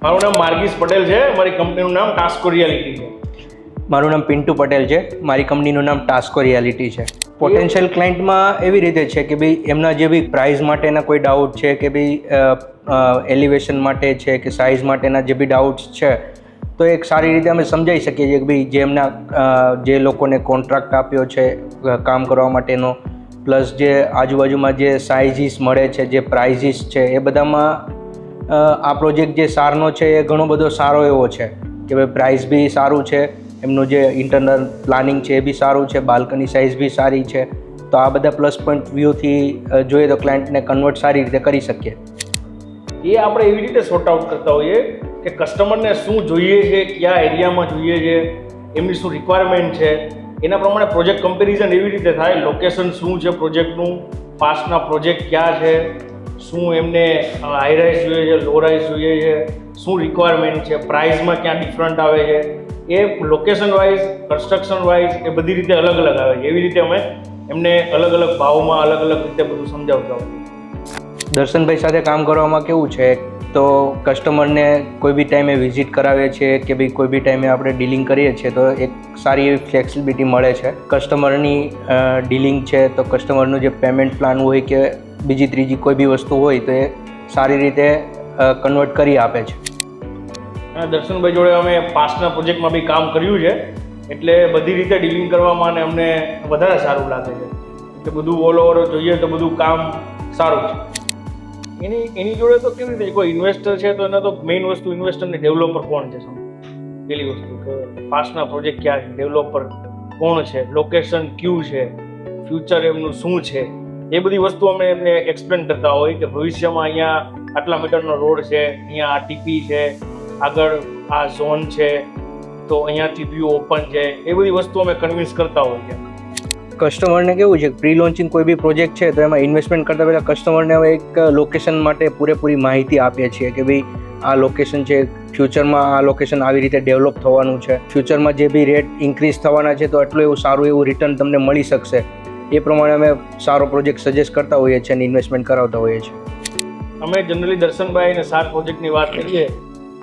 મારું નામ માર્ગીસ પટેલ છે. મારી કંપનીનું નામ ટાસ્કો રિયાલિટી છે. મારું નામ પિન્ટુ પટેલ છે. મારી કંપનીનું નામ ટાસ્કો રિયાલિટી છે. પોટેન્શિયલ ક્લાયન્ટમાં એવી રીતે છે કે ભાઈ એમના જે બી પ્રાઇસ માટેના કોઈ ડાઉટ છે કે ભાઈ એલિવેશન માટે છે કે સાઇઝ માટેના જે બી ડાઉટ્સ છે તો એક સારી રીતે અમે સમજાવી શકીએ છીએ કે ભાઈ જે એમના જે લોકોને કોન્ટ્રાક્ટ આપ્યો છે કામ કરવા માટેનો, પ્લસ જે આજુબાજુમાં જે સાઇઝીસ મળે છે, જે પ્રાઇઝીસ છે, એ બધામાં આ પ્રોજેક્ટ જે સારનો છે એ ઘણો બધો સારો એવો છે કે ભાઈ પ્રાઇસ બી સારું છે, એમનું જે ઇન્ટરનલ પ્લાનિંગ છે એ બી સારું છે, બાલ્કની સાઇઝ બી સારી છે. તો આ બધા પ્લસ પોઈન્ટ વ્યૂથી જોઈએ તો ક્લાયન્ટને કન્વર્ટ સારી રીતે કરી શકીએ. એ આપણે એવી રીતે સોર્ટ આઉટ કરતા હોઈએ કે કસ્ટમરને શું જોઈએ છે, કયા એરિયામાં જોઈએ છે, એમની શું રિક્વાયરમેન્ટ છે, એના પ્રમાણે પ્રોજેક્ટ કમ્પેરિઝન એવી રીતે થાય. લોકેશન શું છે પ્રોજેક્ટનું, પાસ્ટના પ્રોજેક્ટ ક્યાં છે, શું એમને હાઈ રાઇઝ જોઈએ છે, લો રાઇઝ જોઈએ છે, શું રિક્વાયરમેન્ટ છે, પ્રાઇસમાં ક્યાં ડિફરન્ટ આવે છે, એ લોકેશન વાઇઝ, કન્સ્ટ્રક્શન વાઇઝ એ બધી રીતે અલગ અલગ આવે છે. એવી રીતે અમે એમને અલગ અલગ ભાવમાં અલગ અલગ રીતે બધું સમજાવતા હોઈએ. દર્શનભાઈ સાથે કામ કરવામાં કેવું છે તો કસ્ટમરને કોઈ બી ટાઈમે વિઝિટ કરાવીએ છીએ કે ભાઈ કોઈ બી ટાઈમે આપણે ડીલિંગ કરીએ છીએ તો એક સારી એવી ફ્લેક્સિબિલિટી મળે છે. કસ્ટમરની ડીલિંગ છે તો કસ્ટમરનું જે પેમેન્ટ પ્લાન હોય કે બીજી ત્રીજી કોઈ બી વસ્તુ હોય તો એ સારી રીતે કન્વર્ટ કરી આપે છે. દર્શનભાઈ જોડે અમે પાસ્ટના પ્રોજેક્ટમાં બી કામ કર્યું છે એટલે બધી રીતે ડીલિંગ કરવામાં અને અમને વધારે સારું લાગે છે. એટલે બધું ઓલ ઓવર જોઈએ તો બધું કામ સારું છે. એની જોડે તો કેવી રીતે કોઈ ઇન્વેસ્ટર છે તો એના તો મેઇન વસ્તુ ઇન્વેસ્ટરને ડેવલપર કોણ છે, પેલી વસ્તુ કે પાસ્ટના પ્રોજેક્ટ ક્યાં છે, ડેવલપર કોણ છે, લોકેશન ક્યું છે, ફ્યુચર એમનું શું છે, એ બધી વસ્તુ અમે એમને એક્સપ્લેન કરતા હોય કે ભવિષ્યમાં અહીંયા આટલા મીટરનો રોડ છે, અહીંયા આ ટીપી છે, આગળ આ ઝોન છે, તો અહીંયાથી વ્યૂ ઓપન છે, એ બધી વસ્તુ અમે કન્વિન્સ કરતા હોઈએ છીએ. કસ્ટમરને કેવું છે પ્રી લોન્ચિંગ કોઈ બી પ્રોજેક્ટ છે તો એમાં ઇન્વેસ્ટમેન્ટ કરતાં પહેલાં કસ્ટમરને હવે એક લોકેશન માટે પૂરેપૂરી માહિતી આપીએ છીએ કે ભાઈ આ લોકેશન છે, ફ્યુચરમાં આ લોકેશન આવી રીતે ડેવલપ થવાનું છે, ફ્યુચરમાં જે બી રેટ ઇન્ક્રીઝ થવાના છે તો એટલું એવું સારું એવું રિટર્ન તમને મળી શકશે. એ પ્રમાણે અમે સારો પ્રોજેક્ટ સજેસ્ટ કરતા હોઈએ છીએ અને ઇન્વેસ્ટમેન્ટ કરાવતા હોઈએ છીએ. અમે જનરલી દર્શનભાઈ અને સાર પ્રોજેક્ટની વાત કરીએ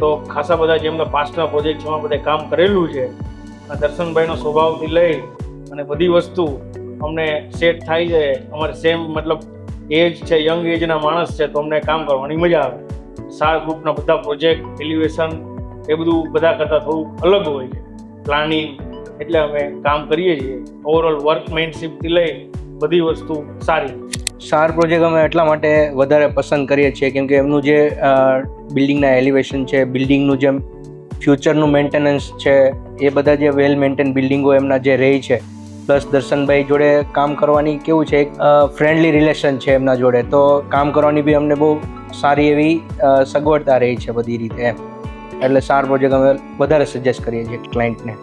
તો ખાસા બધા જેમના પાસ્ટના પ્રોજેક્ટ છે એમાં બધે કામ કરેલું છે. દર્શનભાઈનો સ્વભાવથી લઈ અને બધી વસ્તુ અમને સેટ થાય છે. અમારે સેમ મતલબ એજ છે, યંગ એજના માણસ છે તો અમને કામ કરવાની મજા આવે. સાર ગ્રુપના બધા પ્રોજેક્ટ, એલિવેશન એ બધું બધા કરતાં થોડું અલગ હોય છે પ્લાનિંગ, એટલે અમે કામ કરીએ છીએ. ઓવરઓલ વર્કમેનશીપથી લઈ બધી વસ્તુ સારી. સાર પ્રોજેક્ટ અમે એટલા માટે વધારે પસંદ કરીએ છીએ કેમ કે એમનું જે બિલ્ડિંગના એલિવેશન છે, બિલ્ડિંગનું જે ફ્યુચરનું મેન્ટેનન્સ છે, એ બધા જે વેલ મેન્ટેન બિલ્ડિંગો એમના જે રહે છે, પ્લસ દર્શનભાઈ જોડે કામ કરવાની કેવું છે એક ફ્રેન્ડલી રિલેશન છે એમના જોડે, તો કામ કરવાની બી અમને બહુ સારી એવી સગવડતા રહી છે બધી રીતે એમ. એટલે સાર પ્રોજેક્ટ અમે વધારે સજેસ્ટ કરીએ છીએ ક્લાયન્ટને.